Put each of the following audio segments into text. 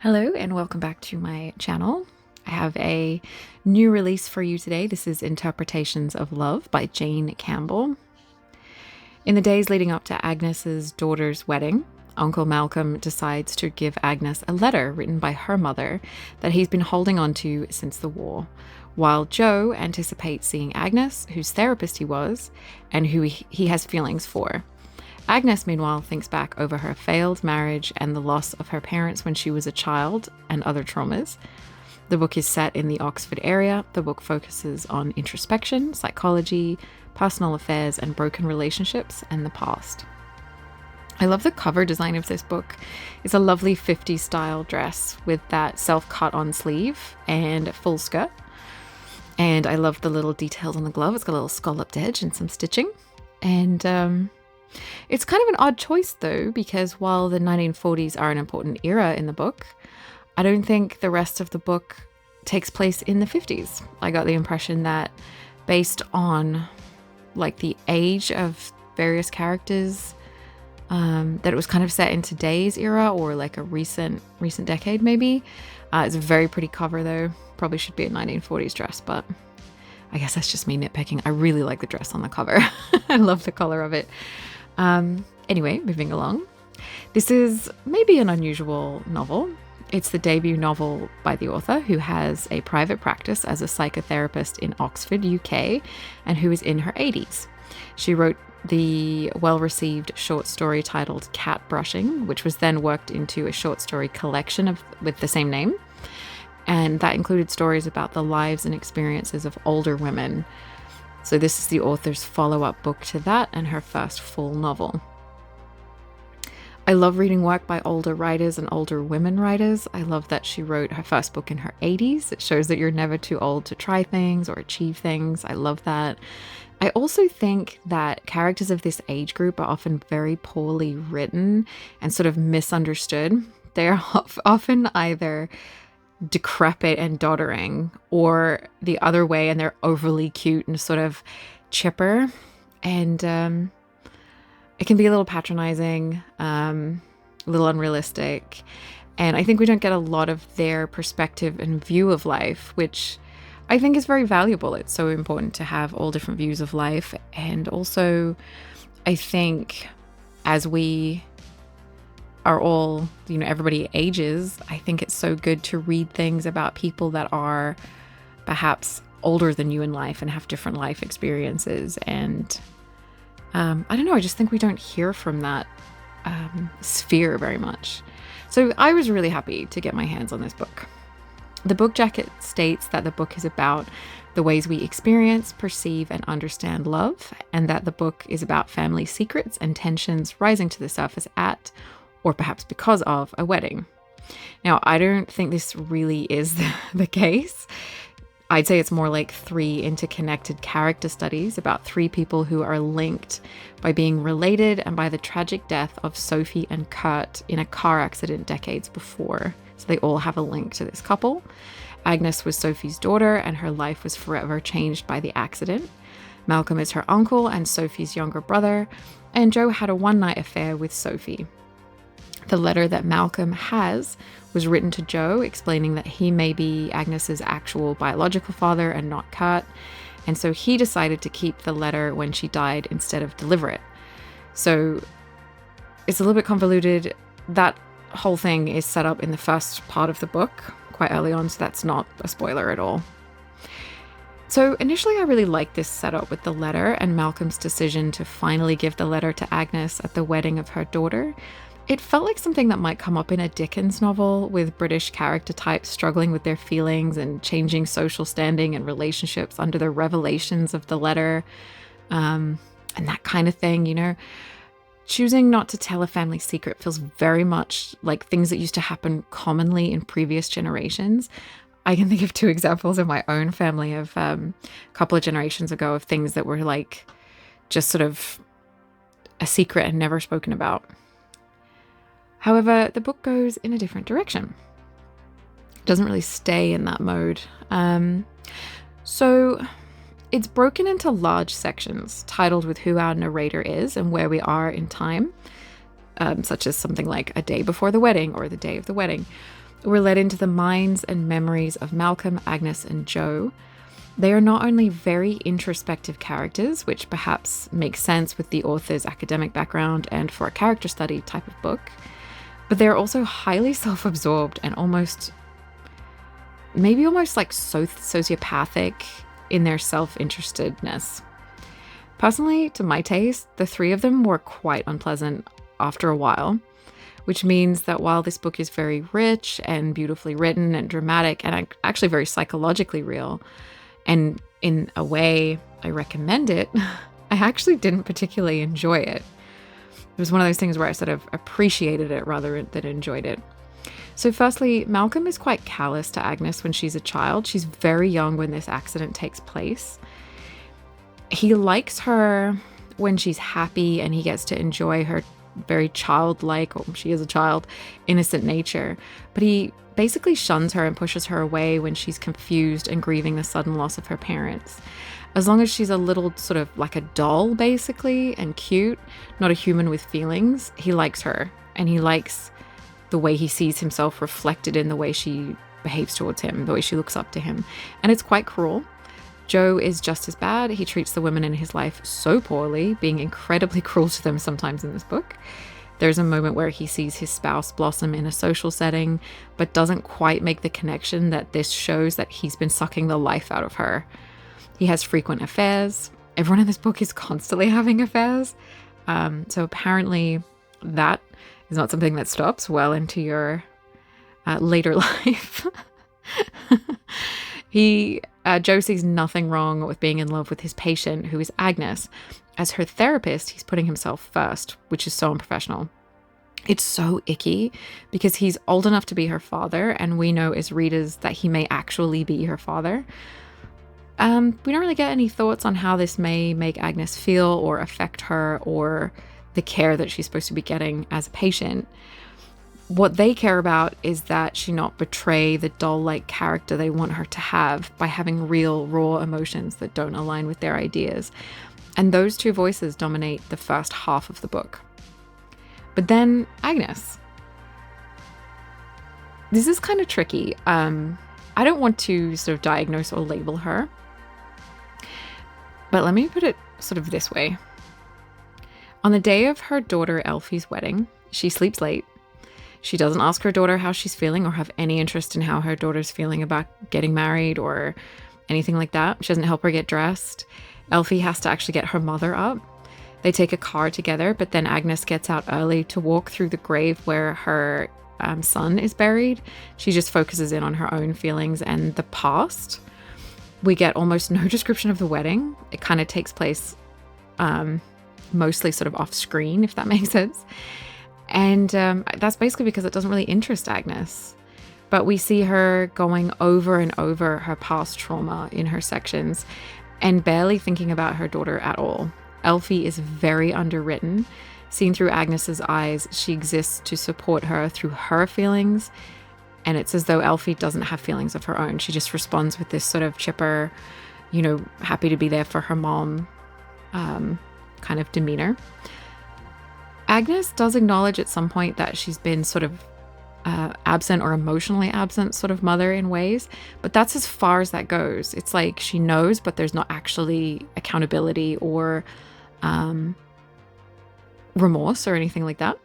Hello and welcome back to my channel. I have a new release for you today. This is Interpretations of Love by Jane Campbell. In the days leading up to Agnes's daughter's wedding, Uncle Malcolm decides to give Agnes a letter written by her mother that he's been holding on to since the war, while Joe anticipates seeing Agnes, whose therapist he was, and who he has feelings for. Agnes, meanwhile, thinks back over her failed marriage and the loss of her parents when she was a child and other traumas. The book is set in the Oxford area. The book focuses on introspection, psychology, personal affairs, and broken relationships and the past. I love the cover design of this book. It's a lovely 50s style dress with that self-cut on sleeve and full skirt. And I love the little details on the glove. It's got a little scalloped edge and some stitching. And it's kind of an odd choice, though, because while the 1940s are an important era in the book, I don't think the rest of the book takes place in the 50s. I got the impression that based on like the age of various characters, that it was kind of set in today's era or like a recent decade maybe. It's a very pretty cover, though. Probably should be a 1940s dress, but I guess that's just me nitpicking. I really like the dress on the cover. I love the color of it. Anyway, moving along. This is maybe an unusual novel. It's the debut novel by the author, who has a private practice as a psychotherapist in Oxford, UK, and who is in her 80s. She wrote the well-received short story titled Cat Brushing, which was then worked into a short story collection with the same name. And that included stories about the lives and experiences of older women. So this is the author's follow-up book to that and her first full novel. I love reading work by older writers and older women writers. I love that she wrote her first book in her 80s. It shows that you're never too old to try things or achieve things. I love that. I also think that characters of this age group are often very poorly written and sort of misunderstood. They are often either decrepit and doddering, or the other way, and they're overly cute and sort of chipper, and it can be a little patronizing, a little unrealistic, and I think we don't get a lot of their perspective and view of life, which I think is very valuable. It's so important to have all different views of life, and also I think as we are all, everybody ages, I think it's so good to read things about people that are perhaps older than you in life and have different life experiences. And I don't know, I just think we don't hear from that sphere very much. So I was really happy to get my hands on this book. The book jacket states that the book is about the ways we experience, perceive, and understand love, and that the book is about family secrets and tensions rising to the surface at, or perhaps because of, a wedding. Now, I don't think this really is the case. I'd say it's more like 3 interconnected character studies about 3 people who are linked by being related and by the tragic death of Sophie and Kurt in a car accident decades before. So they all have a link to this couple. Agnes was Sophie's daughter, and her life was forever changed by the accident. Malcolm is her uncle and Sophie's younger brother, and Joe had a one-night affair with Sophie. The letter that Malcolm has was written to Joe, explaining that he may be Agnes's actual biological father and not Kurt, and so he decided to keep the letter when she died instead of deliver it. So it's a little bit convoluted. That whole thing is set up in the first part of the book, quite early on, so that's not a spoiler at all. So initially I really liked this setup with the letter and Malcolm's decision to finally give the letter to Agnes at the wedding of her daughter. It felt like something that might come up in a Dickens novel, with British character types struggling with their feelings and changing social standing and relationships under the revelations of the letter, and that kind of thing, Choosing not to tell a family secret feels very much like things that used to happen commonly in previous generations. I can think of 2 examples in my own family of a couple of generations ago of things that were like just sort of a secret and never spoken about. However, the book goes in a different direction. It doesn't really stay in that mode. So it's broken into large sections, titled with who our narrator is and where we are in time, such as something like a day before the wedding or the day of the wedding. We're led into the minds and memories of Malcolm, Agnes, and Jo. They are not only very introspective characters, which perhaps makes sense with the author's academic background and for a character study type of book, but they're also highly self-absorbed and maybe almost like sociopathic in their self-interestedness. Personally, to my taste, the three of them were quite unpleasant after a while, which means that while this book is very rich and beautifully written and dramatic and actually very psychologically real, and in a way I recommend it, I actually didn't particularly enjoy it. It was one of those things where I sort of appreciated it rather than enjoyed it. So firstly, Malcolm is quite callous to Agnes when she's a child. She's very young when this accident takes place. He likes her when she's happy and he gets to enjoy her very childlike, or she is a child, innocent nature. But he basically shuns her and pushes her away when she's confused and grieving the sudden loss of her parents. As long as she's a little sort of like a doll, basically, and cute, not a human with feelings, he likes her. And he likes the way he sees himself reflected in the way she behaves towards him, the way she looks up to him. And it's quite cruel. Jo is just as bad. He treats the women in his life so poorly, being incredibly cruel to them sometimes in this book. There's a moment where he sees his spouse blossom in a social setting, but doesn't quite make the connection that this shows that he's been sucking the life out of her. He has frequent affairs. Everyone in this book is constantly having affairs. So apparently that is not something that stops well into your later life. Jo sees nothing wrong with being in love with his patient, who is Agnes. As her therapist, he's putting himself first, which is so unprofessional. It's so icky because he's old enough to be her father, and we know as readers that he may actually be her father. We don't really get any thoughts on how this may make Agnes feel or affect her or the care that she's supposed to be getting as a patient. What they care about is that she not betray the doll-like character they want her to have by having real, raw emotions that don't align with their ideas. And those two voices dominate the first half of the book. But then Agnes. This is kind of tricky. I don't want to sort of diagnose or label her, but let me put it sort of this way. On the day of her daughter Elfie's wedding, she sleeps late. She doesn't ask her daughter how she's feeling or have any interest in how her daughter's feeling about getting married or anything like that. She doesn't help her get dressed. Elfie has to actually get her mother up. They take a car together, but then Agnes gets out early to walk through the grave where her son is buried. She just focuses in on her own feelings and the past. We get almost no description of the wedding. It kind of takes place mostly sort of off screen, if that makes sense. And that's basically because it doesn't really interest Agnes. But we see her going over and over her past trauma in her sections and barely thinking about her daughter at all. Elfie is very underwritten. Seen through Agnes's eyes, she exists to support her through her feelings. And it's as though Elfie doesn't have feelings of her own. She just responds with this sort of chipper, happy to be there for her mom kind of demeanor. Agnes does acknowledge at some point that she's been sort of absent or emotionally absent sort of mother in ways, but that's as far as that goes. It's like she knows, but there's not actually accountability or remorse or anything like that.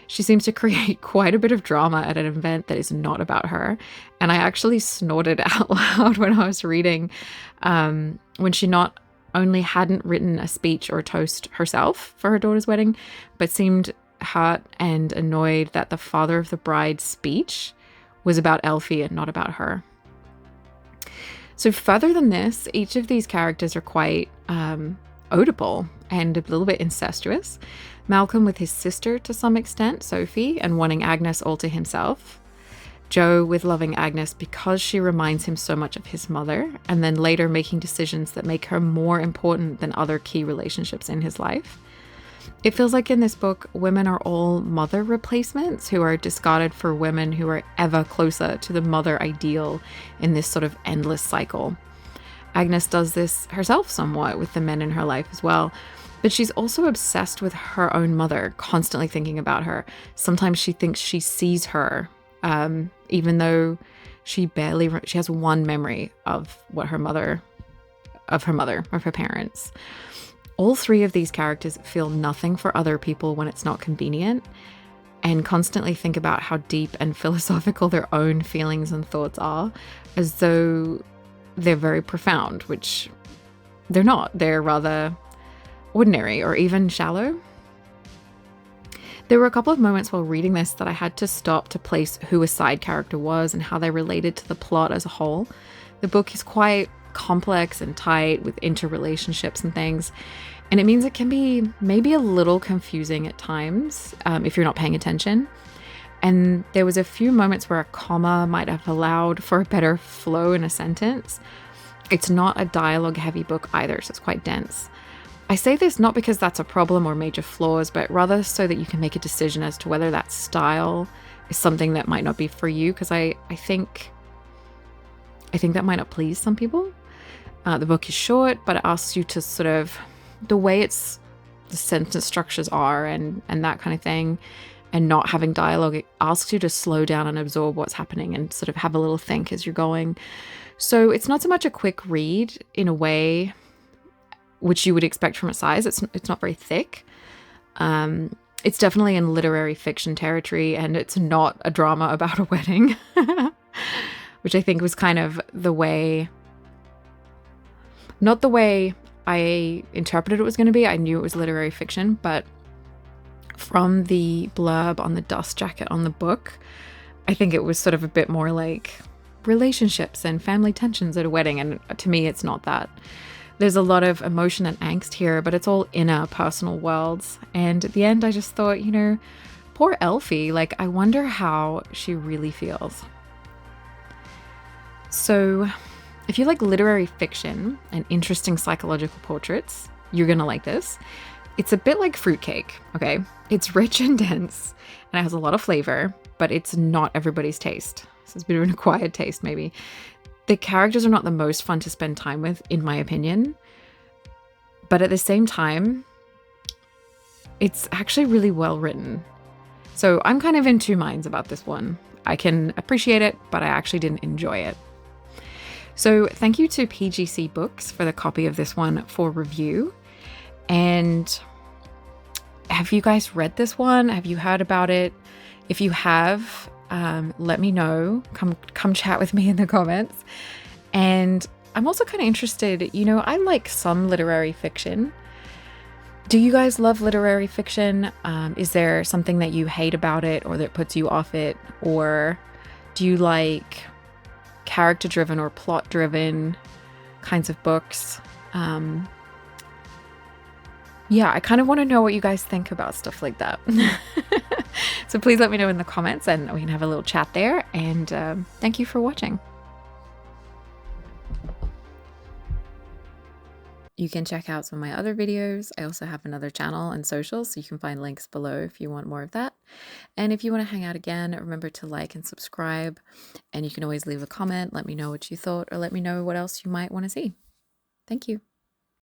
She seems to create quite a bit of drama at an event that is not about her. And I actually snorted out loud when I was reading when she not only hadn't written a speech or a toast herself for her daughter's wedding, but seemed hurt and annoyed that the father of the bride's speech was about Elfie and not about her. So further than this, each of these characters are quite Oedipal and a little bit incestuous. Malcolm with his sister to some extent, Sophie, and wanting Agnes all to himself. Jo with loving Agnes because she reminds him so much of his mother, and then later making decisions that make her more important than other key relationships in his life. It feels like in this book, women are all mother replacements who are discarded for women who are ever closer to the mother ideal in this sort of endless cycle. Agnes does this herself somewhat with the men in her life as well, but she's also obsessed with her own mother, constantly thinking about her. Sometimes she thinks she sees her even though she has one memory of her parents. All three of these characters feel nothing for other people when it's not convenient, and constantly think about how deep and philosophical their own feelings and thoughts are, as though they're very profound, which they're not. They're rather ordinary or even shallow. There were a couple of moments while reading this that I had to stop to place who a side character was and how they related to the plot as a whole. The book is quite complex and tight with interrelationships and things, and it means it can be maybe a little confusing at times if you're not paying attention. And there was a few moments where a comma might have allowed for a better flow in a sentence. It's not a dialogue heavy book either, so it's quite dense. I say this not because that's a problem or major flaws, but rather so that you can make a decision as to whether that style is something that might not be for you, because I think that might not please some people. The book is short, but it asks you to sort of, the way the sentence structures are and that kind of thing, and not having dialogue, it asks you to slow down and absorb what's happening and sort of have a little think as you're going. So it's not so much a quick read in a way which you would expect from its size. It's not very thick. It's definitely in literary fiction territory, and it's not a drama about a wedding, which I think was kind of not the way I interpreted it was going to be. I knew it was literary fiction, but from the blurb on the dust jacket on the book, I think it was sort of a bit more like relationships and family tensions at a wedding, and to me it's not that. There's a lot of emotion and angst here, but it's all inner personal worlds. And at the end, I just thought, poor Elfie, like, I wonder how she really feels. So if you like literary fiction and interesting psychological portraits, you're going to like this. It's a bit like fruitcake, okay? It's rich and dense, and it has a lot of flavor, but it's not everybody's taste. So it's a bit of an acquired taste, maybe. The characters are not the most fun to spend time with, in my opinion. But at the same time, it's actually really well written. So I'm kind of in two minds about this one. I can appreciate it, but I actually didn't enjoy it. So thank you to PGC Books for the copy of this one for review. And have you guys read this one? Have you heard about it? If you have, let me know. Come chat with me in the comments. And I'm also kind of interested, I like some literary fiction. Do you guys love literary fiction? Is there something that you hate about it or that puts you off it? Or do you like character-driven or plot-driven kinds of books? Yeah, I kind of want to know what you guys think about stuff like that. So please let me know in the comments and we can have a little chat there. And thank you for watching. You can check out some of my other videos. I also have another channel and socials, so you can find links below if you want more of that. And if you want to hang out again, remember to like and subscribe. And you can always leave a comment, let me know what you thought, or let me know what else you might want to see. Thank you.